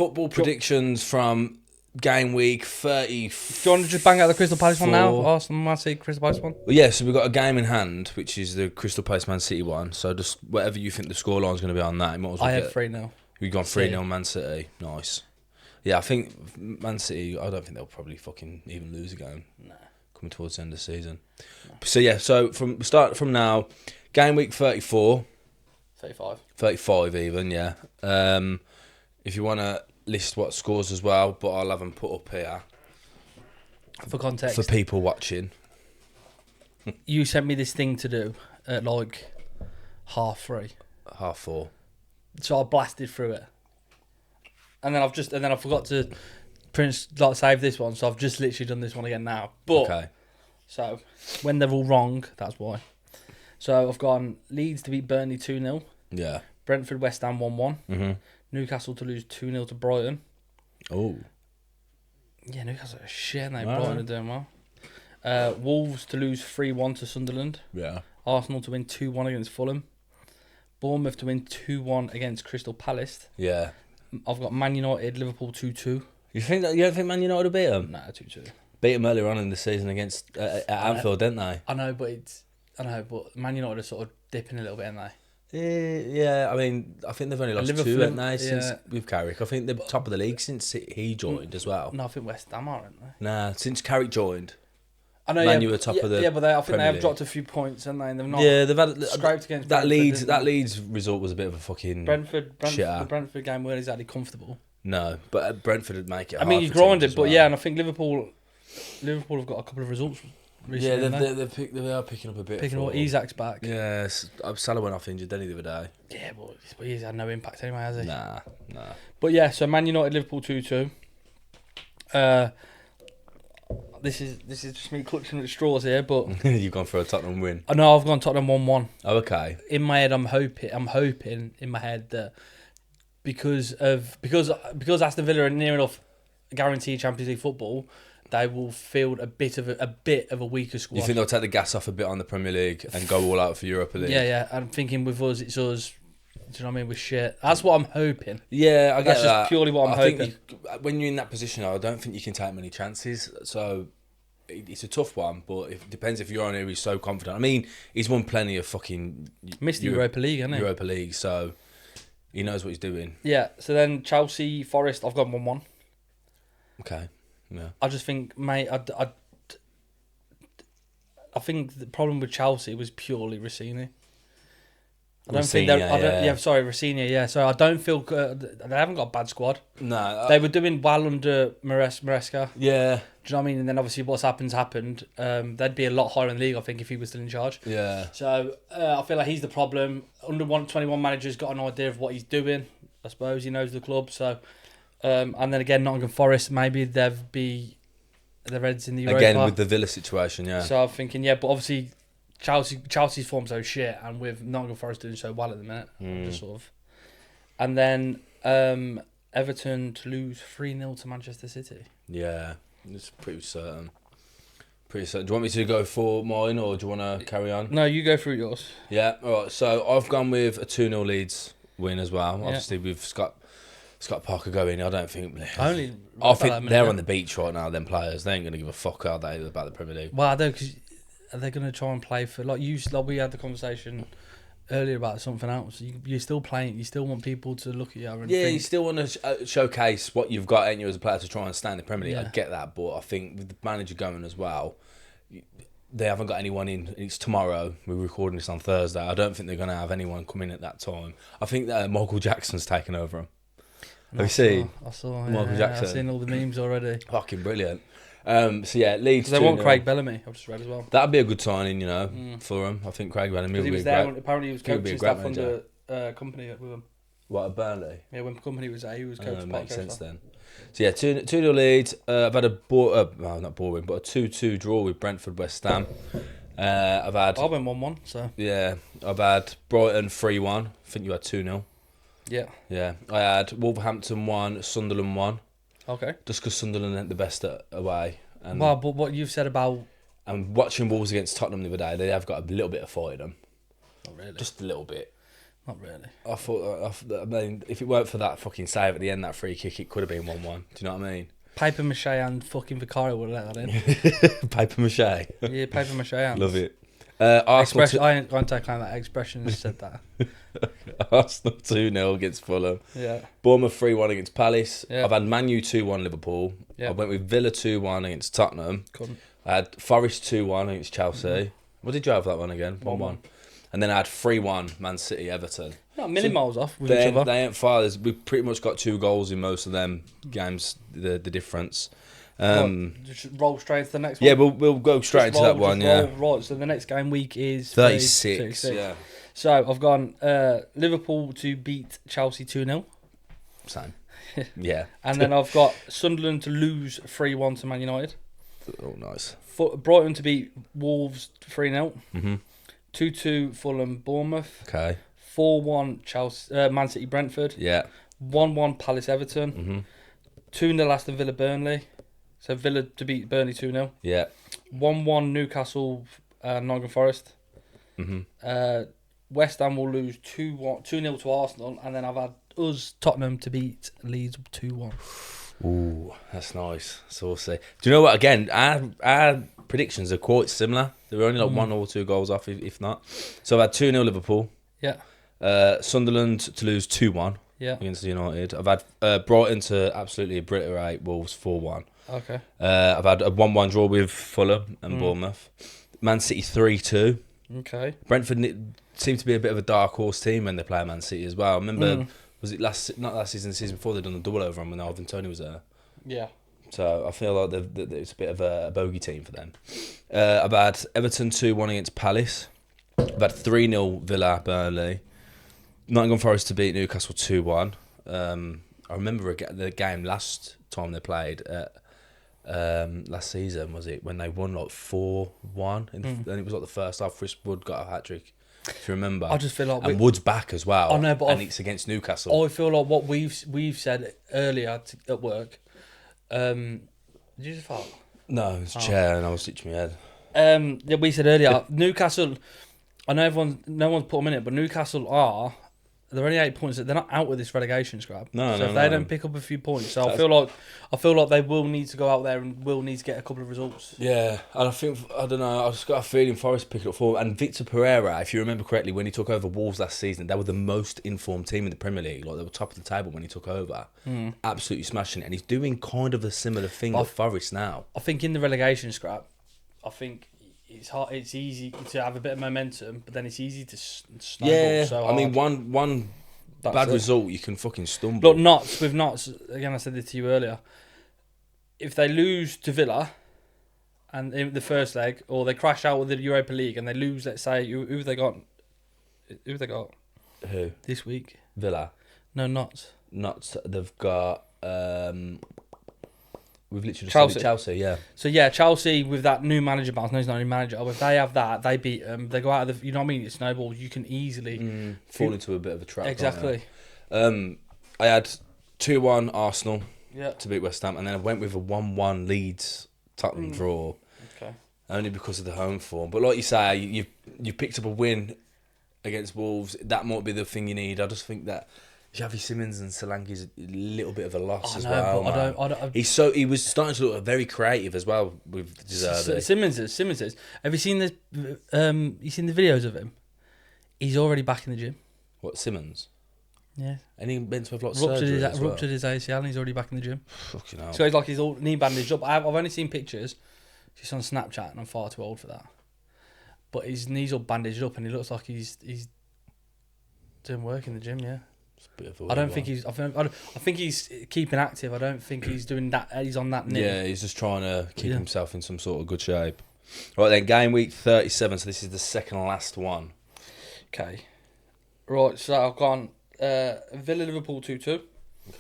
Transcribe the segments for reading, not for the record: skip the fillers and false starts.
football predictions from game week 30. Do you want to just bang out the Crystal Palace one now? Arsenal, Man City, Crystal Palace one? Well, yeah, so we've got a game in hand, which is the Crystal Palace Man City one. So just whatever you think the scoreline is going to be on that, you might as well I have 3-0. We've gone 3-0 Man City. Nice. Yeah, I think Man City, I don't think they'll probably fucking even lose a game. Nah. Coming towards the end of the season. No. So yeah, so from now, game week 34. 35 even, yeah. If you want to list what scores as well, but I'll have them put up here. For context. For people watching. You sent me this thing to do at like 3:30. 4:30. So I blasted through it. And then I forgot to save this one, so I've just literally done this one again now. But okay. So when they're all wrong, that's why. So I've gone Leeds to beat Burnley 2-0. Yeah. Brentford West Ham 1-1. Mm-hmm. Newcastle to lose 2-0 to Brighton. Oh. Yeah, Newcastle are shit, mate. Brighton are doing well. Wolves to lose 3-1 to Sunderland. Yeah. Arsenal to win 2-1 against Fulham. Bournemouth to win 2-1 against Crystal Palace. Yeah. I've got Man United, Liverpool 2-2. You don't think Man United will beat them? Nah, 2-2. Beat them earlier on in the season against at Anfield, didn't they? I know, but Man United are sort of dipping a little bit, aren't they? Yeah, I mean, I think they've only lost Liverpool, 2, haven't they, since yeah. with Carrick. I think they're top of the league since he joined as well. No, I think West Ham aren't they? Nah, since Carrick joined. I know, Man U were top of the. Yeah, but I think Premier they have League. Dropped a few points, haven't they? And they've not. Yeah, they've had scraped against that Brentford, Leeds result was a bit of a fucking Brentford. shitter. The Brentford game weren't exactly comfortable. No, but Brentford would make it. I mean, you grinded, but yeah, and I think Liverpool have got a couple of results. Recently, they are picking up a bit. Picking up. Isak's back. Yeah, Salah went off injured, didn't he, the other day? Yeah, but he's had no impact anyway, has he? Nah. But yeah, so Man United, Liverpool 2-2. This is just me clutching at straws here, but you've gone for a Tottenham win. I know I've gone Tottenham 1-1. Oh, okay. In my head, I'm hoping in my head that because Aston Villa are near enough guaranteed Champions League football, they will field a bit of a weaker squad. You think they'll take the gas off a bit on the Premier League and go all out for Europa League? Yeah. I'm thinking with us, it's us. Do you know what I mean? We're shit. That's what I'm hoping. Yeah, I get That's that. just purely what I'm hoping. When you're in that position, I don't think you can take many chances. So it's a tough one, but it depends if you're on here. He's so confident. I mean, he's won plenty of fucking missed the Europa League, hasn't he? Europa League, so he knows what he's doing. Yeah. So then Chelsea, Forest, I've gone 1-1. Okay. Yeah. I just think, mate, I think the problem with Chelsea was purely Rossini. I don't think they're. Rossini. Yeah, so I don't feel they haven't got a bad squad. No, they were doing well under Maresca. Yeah, do you know what I mean? And then obviously what's happened. They'd be a lot higher in the league, I think, if he was still in charge. Yeah. So I feel like he's the problem. Under 21 manager's got an idea of what he's doing. I suppose he knows the club. So, and then again, Nottingham Forest, maybe they'd be the Reds in the Europa. Again with the Villa situation, yeah. So I'm thinking, but obviously. Chelsea's form so shit, and with Nottingham Forest doing so well at the minute, just sort of. And then Everton to lose 3-0 to Manchester City. Yeah, it's pretty certain. Do you want me to go for mine, or do you want to carry on? No, you go through yours. Yeah, all right. So I've gone with a 2-0 Leeds win as well. Yeah. Obviously, with Scott Parker going, I don't think. I think they're on the beach right now. Them players, they ain't gonna give a fuck, are they, about the Premier League? Well, I don't, because are they going to try and play for like we had the conversation earlier about something else. You're still playing. You still want people to look at you. And you still want to showcase what you've got in you as a player to try and stay in the Premier League. Yeah. I get that, but I think with the manager going as well, they haven't got anyone in. It's tomorrow. We're recording this on Thursday. I don't think they're going to have anyone come in at that time. I think that Michael Jackson's taken over him. Have you seen? I saw Michael Jackson. I've seen all the memes already. Fucking brilliant. So yeah, Leeds. They want Craig Bellamy. I've just read as well. That'd be a good signing, for him. I think Craig Bellamy. He was there. Apparently, he was coaching staff under Company with him. What, at Burnley? Yeah, when Company was there, he was coaching. Makes sense then. So yeah, 2-0 Leeds. I've had not boring, but a 2-2 draw with Brentford West Ham. I went 1-1. So yeah, I've had Brighton 3-1. I think you had 2-0. Yeah. Yeah, I had Wolverhampton 1, Sunderland 1. Okay. Just because Sunderland ain't the best away. And but what you've said about... And watching Wolves against Tottenham the other day, they have got a little bit of fight in them. Oh, really? Just a little bit. Not really. I mean, if it weren't for that fucking save at the end, that free kick, it could have been 1-1. Do you know what I mean? Paper mache and fucking Vicario would have let that in. Paper mache. Yeah, paper mache hands. Love it. Arsenal. I ain't going to claim that expression. Just said that. Arsenal 2-0 against Fulham. Yeah. Bournemouth 3-1 against Palace. Yeah. I've had Man U 2-1 Liverpool. Yeah. I went with Villa 2-1 against Tottenham. Couldn't. I had Forest 2-1 against Chelsea. Mm-hmm. What did you have for that one again? 1-1. And then I had 3-1 Man City Everton. Not many miles off with each other. They ain't far. We've pretty much got 2 goals in most of them games. The difference. Just roll straight to the next one. Yeah, we'll go straight into that one. Yeah. Right. So the next game week is 36. Yeah. So I've gone Liverpool to beat Chelsea 2-0. Same. Yeah. And then I've got Sunderland to lose 3-1 to Man United. Oh, nice. Brighton to beat Wolves 3-0. Mm-hmm. 2-2 Fulham Bournemouth. Okay. 4-1 Chelsea Man City Brentford. Yeah. 1-1 Palace Everton. Mm-hmm. 2-0 Aston Villa Burnley. So Villa to beat Burnley 2-0. Yeah. 1-1 Newcastle Nottingham Forest. Mm-hmm. West Ham will lose 2-0 to Arsenal, and then I've had us Tottenham to beat Leeds 2-1. Ooh, that's nice. Saucy. Do you know what? Again, our predictions are quite similar. They're only like 1 or 2 goals off, if not. So I've had 2-0 Liverpool. Yeah. Sunderland to lose 2-1 against United. I've had Brighton to absolutely obliterate Wolves 4-1. Okay. I've had a 1-1 draw with Fulham and Bournemouth. Man City 3-2. Okay. Brentford seemed to be a bit of a dark horse team when they play Man City as well. I remember, was it not last season, the season before, they'd done the double over when Alvin Toney was there. Yeah. So I feel like it's a bit of a bogey team for them. I've had Everton 2-1 against Palace. I've had 3-0 Villa Burnley. Nottingham Forest to beat Newcastle 2-1. I remember the game last time they played at last season, was it, when they won like 4-1 and it was like the first half. Chris Wood got a hat-trick, if you remember. I just feel like and Wood's back as well. I know, but it's against Newcastle. I feel like what we've said earlier at work. Did you just fart? No, it's a chair and I was stitching my head. Yeah, we said earlier Newcastle. I know no one's put them in it, but Newcastle they're only 8 points. They're not out with this relegation scrap. No, so if they don't pick up a few points, so I feel like they will need to go out there and will need to get a couple of results. Yeah, and I don't know. I just got a feeling Forest pick it up form. And Victor Pereira, if you remember correctly, when he took over Wolves last season, they were the most informed team in the Premier League. Like they were top of the table when he took over, absolutely smashing it. And he's doing kind of a similar thing at Forest now. I think in the relegation scrap, it's hard. It's easy to have a bit of momentum, but then it's easy to snowball. Yeah, so I mean one bad result, you can fucking stumble. Look, with Notts, again, I said it to you earlier. If they lose to Villa, and in the first leg, or they crash out with the Europa League and they lose, let's say, who have they got? Who have they got? Who? This week? Villa. No, Notts. Notts. They've got. We've literally Chelsea. Just Chelsea, yeah. So yeah, Chelsea with that new manager bounce. No, he's not a new manager. But if they have that, they beat them. They go out of the. You know what I mean? It snowballs. You can easily fall into a bit of a trap. Exactly. I had 2-1 Arsenal to beat West Ham, and then I went with a 1-1 Leeds Tottenham draw. Okay. Only because of the home form, but like you say, you picked up a win against Wolves. That might be the thing you need. I just think that Xavi Simons and Solanke's a little bit of a loss as well. But He was starting to look very creative as well with Deserve. Simons is. Have you seen the videos of him? He's already back in the gym. What, Simons? Yeah. And he meant to have lots of surgery as well. Ruptured his ACL and he's already back in the gym. Fucking hell. So he's like his all knee bandaged up. I've only seen pictures. Just on Snapchat, and I'm far too old for that. But his knees all bandaged up, and he looks like he's doing work in the gym. Yeah. I think he's keeping active. I don't think he's doing that. He's on that knee. Yeah, he's just trying to keep himself in some sort of good shape. Right then, game week 37. So this is the second last one. Okay. Right. So I've gone Villa Liverpool 2-2.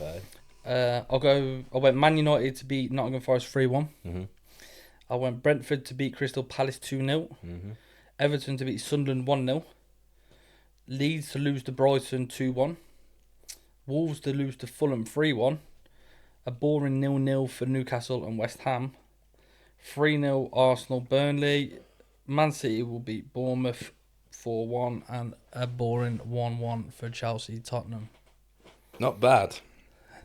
Okay. I went Man United to beat Nottingham Forest 3-1. Mm-hmm. I went Brentford to beat Crystal Palace 2-0. Mm-hmm. Everton to beat Sunderland 1-0. Leeds to lose to Brighton 2-1. Wolves to lose to Fulham 3-1. A boring 0-0 for Newcastle and West Ham. 3-0 Arsenal Burnley. Man City will beat Bournemouth 4-1, and a boring 1-1 for Chelsea Tottenham. Not bad.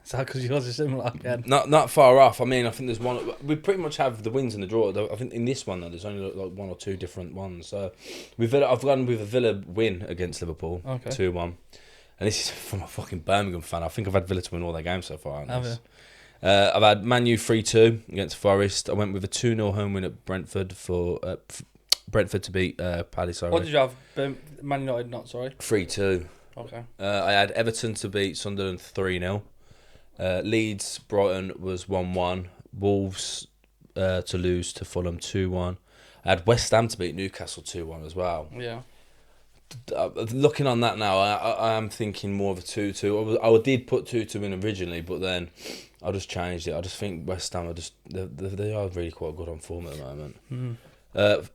Is that because yours is similar again? Not far off. I mean, I think there's one. We pretty much have the wins and the draw. I think in this one though, there's only like one or two different ones. So I've gone with a Villa win against Liverpool, 2-1. And this is from a fucking Birmingham fan. I think I've had Villa to win all their games so far. Have you? I've had Man U 3-2 against Forest. I went with a 2-0 home win at Brentford for Brentford to beat Palace. What did you have? Man United, not sorry. 3-2. Okay. I had Everton to beat Sunderland 3-0. Leeds Brighton was 1-1. Wolves to lose to Fulham 2-1. I had West Ham to beat Newcastle 2-1 as well. Yeah. Looking on that now, I am thinking more of a 2-2. I did put 2-2 in originally, but then I just changed it. I just think West Ham they are really quite good on form at the moment.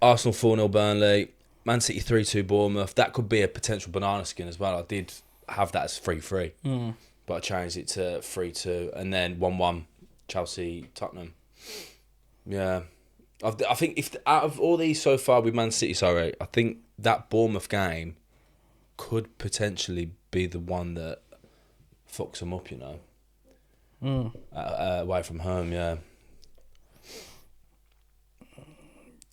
Arsenal 4-0 Burnley. Man City 3-2 Bournemouth. That could be a potential banana skin as well. I did have that as 3-3. But I changed it to 3-2, and then 1-1 Chelsea Tottenham. Yeah, I think if out of all these so far with Man City, I think that Bournemouth game could potentially be the one that fucks them up. Away from home, yeah.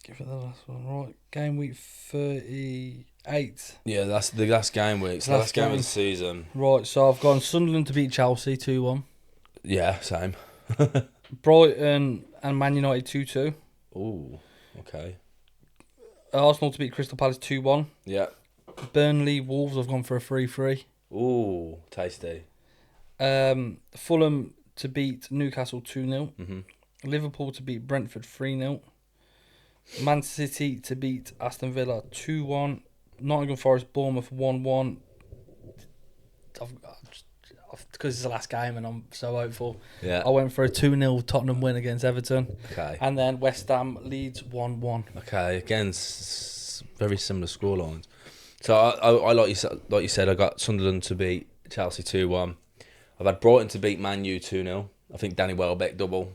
Give it the last one, right? Game week 38. Yeah, that's the last game week. It's the last game of the season. Right, so I've gone Sunderland to beat Chelsea 2-1. Yeah, same. Brighton and Man United 2-2. Ooh, okay. Arsenal to beat Crystal Palace 2-1. Yeah. Burnley Wolves, I've gone for a 3-3. Ooh, tasty. Fulham to beat Newcastle 2-0. Mm-hmm. Liverpool to beat Brentford 3-0. Man City to beat Aston Villa 2-1. Nottingham Forest Bournemouth 1-1. Because it's the last game and I'm so hopeful. Yeah. I went for a 2-0 Tottenham win against Everton. Okay. And then West Ham Leeds 1-1. Okay. Again, very similar scorelines. So I like you said, I got Sunderland to beat Chelsea 2-1. I've had Brighton to beat Man U 2-0. I think Danny Welbeck double.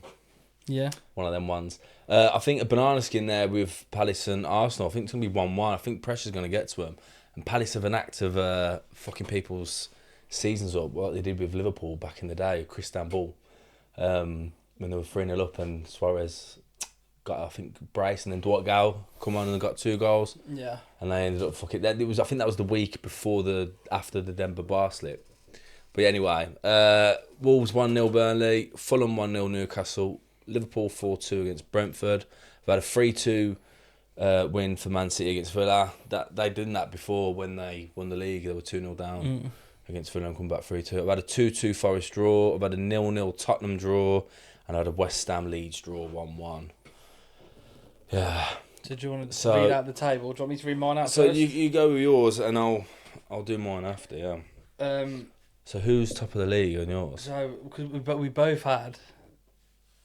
Yeah. One of them ones. I think a banana skin there with Palace and Arsenal. I think it's going to be 1-1. I think pressure's going to get to them. And Palace have an act of fucking people's seasons up, what they did with Liverpool back in the day, Istanbul, when they were 3-0 up and Suarez got, I think, brace, and then Dwight Gale come on and got 2 goals. Yeah. And they ended up fucking... I think that was the week after the Denver bar slip. But yeah, anyway, Wolves 1-0 Burnley, Fulham 1-0 Newcastle, Liverpool 4-2 against Brentford. We've had a 3-2 win for Man City against Villa. They did that before when they won the league. They were 2-0 down against Villa and come back 3-2. I've had a 2-2 Forest draw. I've had a 0-0 Tottenham draw. And I had a West Ham Leeds draw 1-1. Yeah. So do you want to read out the table? Do you want me to read mine out so first? you go with yours and I'll do mine after, yeah. So who's top of the league on yours? So because we both had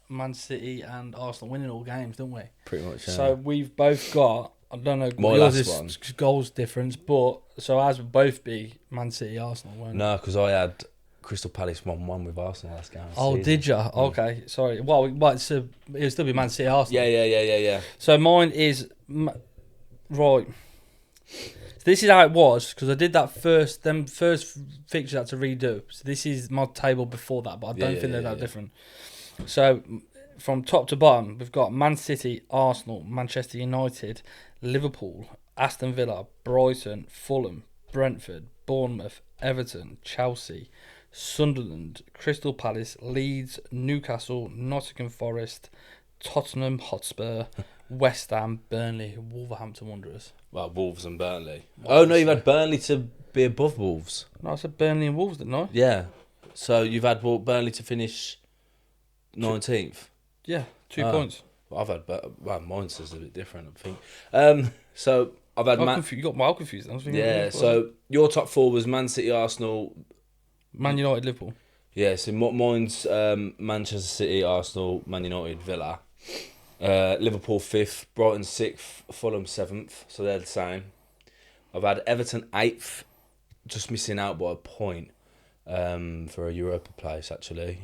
Man City and Arsenal winning all games, didn't we? Pretty much, yeah. So we've both got, I don't know, My yours last is one. goals difference, but so ours would both be Man City, Arsenal, weren't it? No, because I had Crystal Palace 1-1 with Arsenal last game. Oh, did you? Okay, sorry. Well, so it'll still be Man City, Arsenal. Yeah. So mine is right. So this is how it was because I did that first. Them first fixtures I had to redo. So this is my table before that, but I don't think they're that different. So from top to bottom, we've got Man City, Arsenal, Manchester United, Liverpool, Aston Villa, Brighton, Fulham, Brentford, Bournemouth, Everton, Chelsea, Sunderland, Crystal Palace, Leeds, Newcastle, Nottingham Forest, Tottenham Hotspur, West Ham, Burnley, Wolverhampton Wanderers. Well, Wolves and Burnley. Oh, no, you've had Burnley to be above Wolves. No, I said Burnley and Wolves, didn't I? Yeah. So you've had Burnley to finish 19th? Yeah, 2 points. Well, I've had mine's is a bit different, I think. So I've had... You got well confused. I was thinking yeah, so your top 4 was Man City, Arsenal... Man United, Liverpool. Yeah, so mine's Manchester City, Arsenal, Man United, Villa. Liverpool 5th, Brighton 6th, Fulham 7th, so they're the same. I've had Everton 8th, just missing out by a point for a Europa place, actually.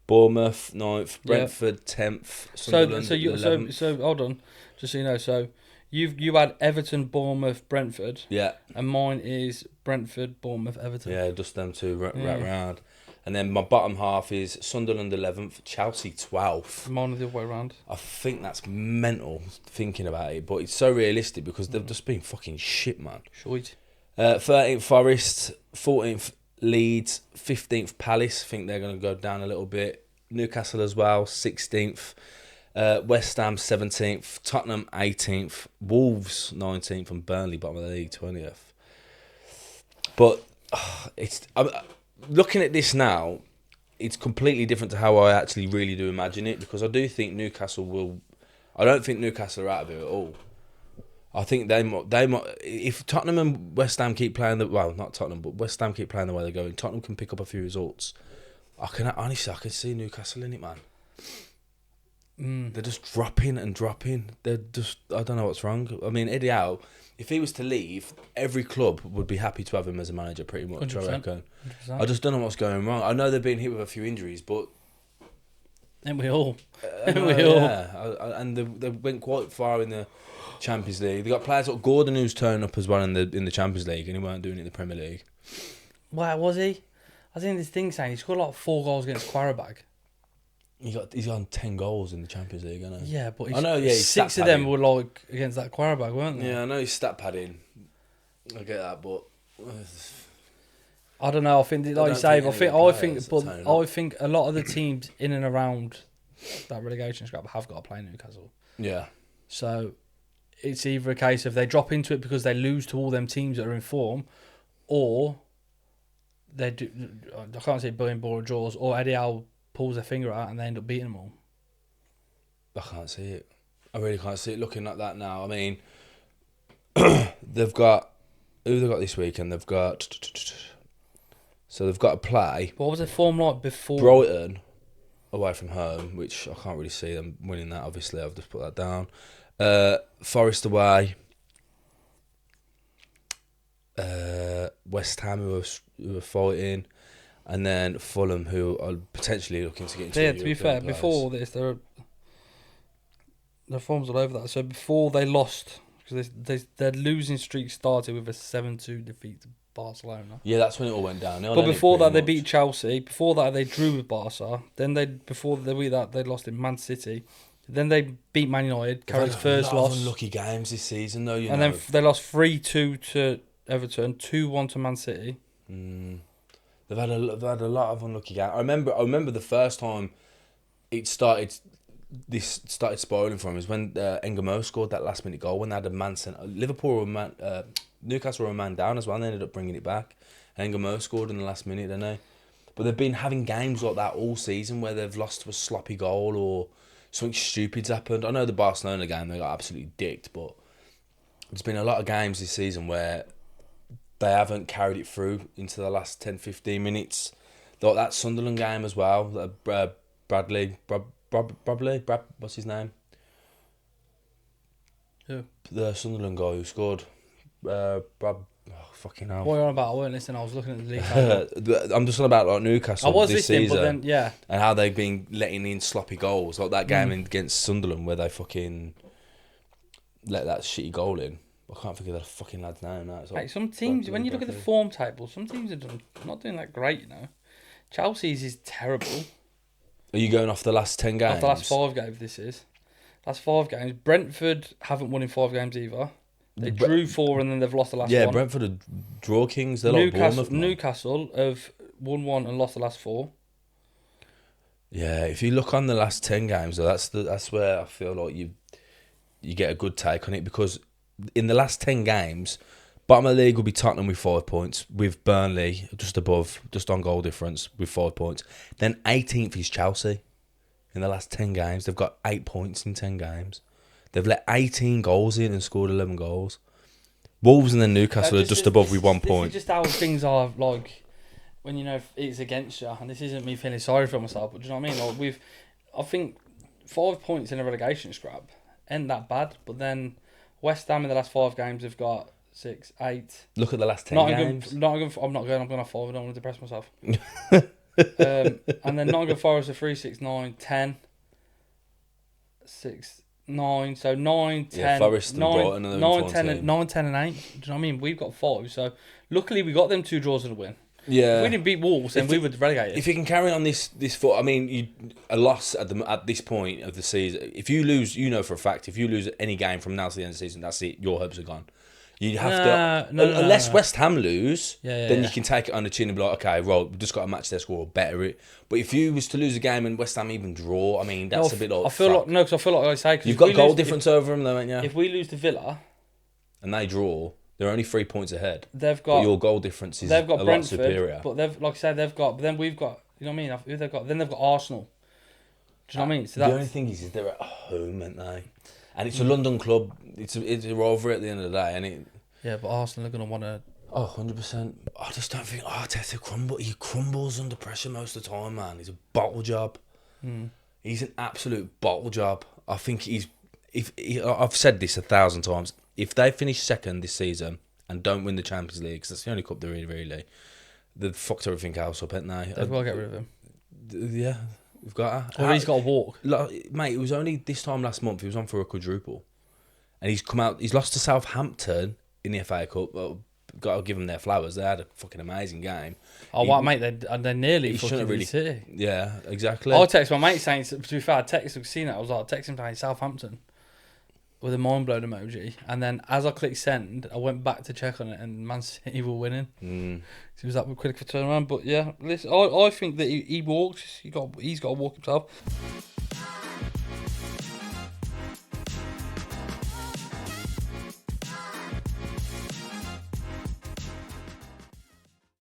Bournemouth 9th, Brentford 10th, Sunderland 11th. So hold on, just so you know, so You had Everton, Bournemouth, Brentford. Yeah. And mine is Brentford, Bournemouth, Everton. Yeah, just them two right round. And then my bottom half is Sunderland 11th, Chelsea 12th. Mine is the other way around. I think that's mental thinking about it, but it's so realistic because they've just been fucking shit, man. Shite. 13th Forest, 14th Leeds, 15th Palace. I think they're going to go down a little bit. Newcastle as well, 16th. West Ham 17th, Tottenham 18th, Wolves 19th, and Burnley bottom of the league 20th. But I'm looking at this now, it's completely different to how I actually really do imagine it, because I do think Newcastle will. I don't think Newcastle are out of it at all. I think they might. If Tottenham and West Ham keep playing not Tottenham, but West Ham keep playing the way they're going, Tottenham can pick up a few results. I can see Newcastle in it, man. They're just dropping and dropping. They're just, I don't know what's wrong. I mean, Eddie Howe, if he was to leave, every club would be happy to have him as a manager, pretty much. 100%. I reckon. 100%. I just don't know what's going wrong. I know they've been hit with a few injuries, but And we all. yeah, and they went quite far in the Champions League. They got players like Gordon who's turning up as well in the Champions League, and he weren't doing it in the Premier League. Where was he? I think this thing saying he scored like 4 goals against Quarabag. He's on 10 goals in the Champions League, I know. Yeah, but I know, yeah, he's 6 of them were like against that Quarabag, weren't they? Yeah, I know he's stat padding. I get that, but I don't know. I think, like you say, I think a lot of the teams in and around that relegation scrap have got to play Newcastle. yeah, So it's either a case of they drop into it because they lose to all them teams that are in form, or they do. I can't say Billion Ball or draws, or Eddie Howe pulls their finger out and they end up beating them all. I can't see it. I really can't see it looking like that now. I mean, they've got this weekend. They've got they've got to play. What was their form like before? Brighton away from home, which I can't really see them winning that. Obviously, I've just put that down. Forest away. West Ham, who are fighting, and then Fulham, who are potentially looking to get into. Yeah, to be fair, before this, their forms all over that. So before they lost, because their losing streak started with a 7-2 defeat to Barcelona. Yeah, that's when it all went down. But before that, they beat Chelsea. Before that, they drew with Barca. Then before they beat that, they lost in Man City. Then they beat Man United, Carrick's first loss. Unlucky games this season, though. And then they lost 3-2 to Everton, 2-1 to Man City. They've had a lot of unlucky games. I remember the first time it started. This started spiraling for him is when Engamo scored that last minute goal when they had a man sent. Newcastle were a man down as well, and they ended up bringing it back. Engamo scored in the last minute, didn't they? But they've been having games like that all season where they've lost to a sloppy goal or something stupid's happened. I know the Barcelona game, they got absolutely dicked, but there's been a lot of games this season where they haven't carried it through into the last 10-15 minutes. Like that Sunderland game as well. Bradley, what's his name? Who? The Sunderland guy who scored. Fucking hell. What are you on about? I weren't listening. I was looking at the league. I'm just on about like Newcastle. I was this listening, season, but then yeah, and how they've been letting in sloppy goals, like that game against Sunderland where they fucking let that shitty goal in. I can't think of the fucking lad's name now. Like some teams, when you look at the form table, some teams are not doing that great. You know, Chelsea's is terrible. Are you going off the last 10 games? Off the last 5 games, this is. Last 5 games. Brentford haven't won in 5 games either. They drew 4 and then they've lost the last one. Yeah, Brentford are draw kings. They're like Bournemouth. Newcastle have won 1 and lost the last 4. Yeah, if you look on the last 10 games, though, that's where I feel like you get a good take on it, because in the last 10 games, bottom of the league will be Tottenham with 5 points, with Burnley just on goal difference with 5 points. Then 18th is Chelsea. In the last 10 games, they've got 8 points in 10 games. They've let 18 goals in and scored 11 goals. Wolves and then Newcastle are just above with 1 point. This is just how things are, like, when you know it's against you. And this isn't me feeling sorry for myself, but do you know what I mean? Like, I think 5 points in a relegation scrap ain't that bad. But then West Ham in the last 5 games have got 6, 8. Look at the last 10 games. I'm going to 5. I don't want to depress myself. And then Nottingham Forest are 3, 6, 9, 10. 6, 9. So 9, 10, Forest and 9, Brighton are the 9, influence 10, team. and 9, 10 and 8. Do you know what I mean? We've got 5. So luckily we got them 2 draws and a win. Yeah. If we didn't beat Wolves, then we would relegate. If you can carry on this foot, I mean, a loss at this point of the season. If you lose, you know for a fact, if you lose any game from now to the end of the season, that's it. Your hopes are gone. You have unless West Ham lose, then you can take it on the chin and be like, okay, right, we've just got to match their score or better it. But if you was to lose a game and West Ham even draw, I mean, that's a bit like. I feel like I say, you've got goal difference over them, though, ain't you? If we lose to Villa and they draw, they're only 3 points ahead. They've got but your goal difference is a lot superior. But they've, like I said, but then we've got, you know what I mean? Who they've got? Then they've got Arsenal. Do you know what I mean? So the only thing is they're at home, aren't they? And it's a London club. It's a rivalry at the end of the day, and it. Yeah, but Arsenal are going to want to. Oh, 100%. I just don't think Arteta he crumbles under pressure most of the time, man. He's a bottle job. He's an absolute bottle job. I think I've said this 1,000 times. If they finish second this season and don't win the Champions League, 'cause that's the only cup they're in, really, they've fucked everything else up, haven't they? They've got to get rid of him. Yeah, we've got to. Or he's got to walk. Mate, it was only this time last month he was on for a quadruple. And he's lost to Southampton in the FA Cup. Well, got to give them their flowers. They had a fucking amazing game. Mate, they nearly fucking really City. Yeah, exactly. I text my mate saying, to be fair, I seen it. I was like, texting him saying Southampton with a mind blown emoji. And then as I clicked send, I went back to check on it, and Man City were winning. So it was that quick for turnaround. But yeah, listen, I think that he walks. He's got to walk himself.